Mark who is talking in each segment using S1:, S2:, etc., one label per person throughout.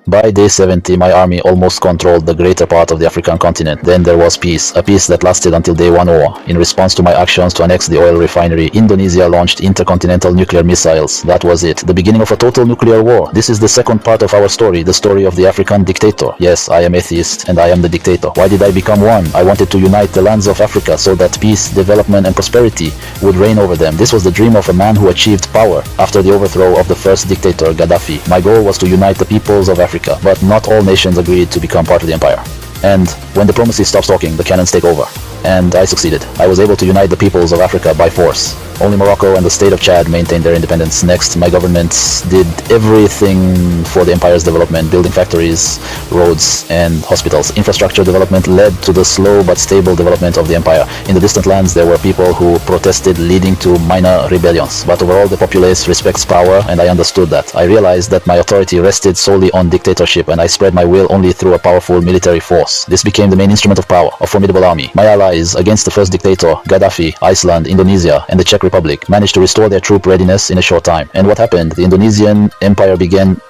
S1: By day 70, my army almost controlled the greater part of the African continent. Then there was peace, a peace that lasted until day 100. In response to my actions to annex the oil refinery, Indonesia launched intercontinental nuclear missiles. That was it, the beginning of a total nuclear war. This is the second part of our story, the story of the African dictator. Yes, I am atheist and I am the dictator. Why did I become one? I wanted to unite the lands of Africa so that peace, development and prosperity would reign over them. This was the dream of a man who achieved power after the overthrow of the first dictator, Gaddafi. My goal was to unite the peoples of Africa, but not all nations agreed to become part of the empire. And when diplomacy stops talking, the cannons take over. And I succeeded. I was able to unite the peoples of Africa by force. Only Morocco and the state of Chad maintained their independence. Next, my government did everything for the empire's development, building factories, roads, and hospitals. Infrastructure development led to the slow but stable development of the empire. In the distant lands, there were people who protested, leading to minor rebellions. But overall, the populace respects power, and I understood that. I realized that my authority rested solely on dictatorship, and I spread my will only through a powerful military force. This became the main instrument of power, a formidable army. My allies against the first dictator, Gaddafi, Iceland, Indonesia, and the Czech Republic managed to restore their troop readiness in a short time. And what happened? The Indonesian empire began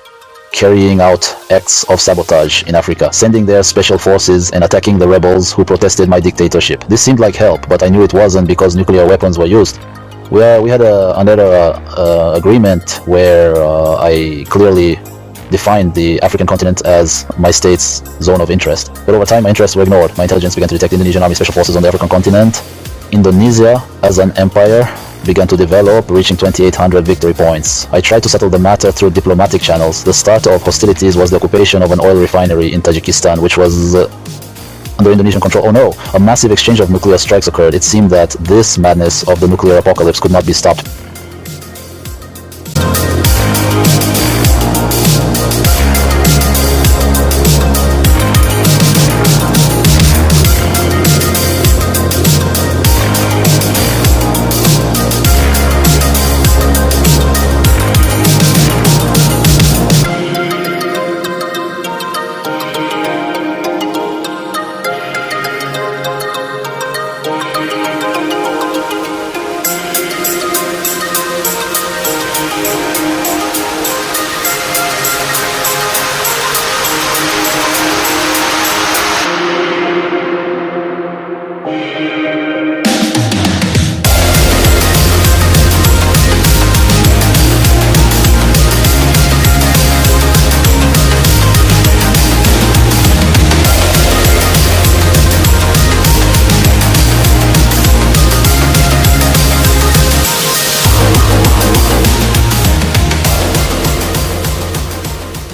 S1: carrying out acts of sabotage in Africa, sending their special forces and attacking the rebels who protested my dictatorship. This seemed like help, but I knew it wasn't because nuclear weapons were used. We had another agreement where I clearly defined the African continent as my state's zone of interest. But over time, my interests were ignored. My intelligence began to detect Indonesian army special forces on the African continent. Indonesia, as an empire, began to develop, reaching 2,800 victory points. I tried to settle the matter through diplomatic channels. The start of hostilities was the occupation of an oil refinery in Tajikistan, which was under Indonesian control. Oh no, a massive exchange of nuclear strikes occurred. It seemed that this madness of the nuclear apocalypse could not be stopped.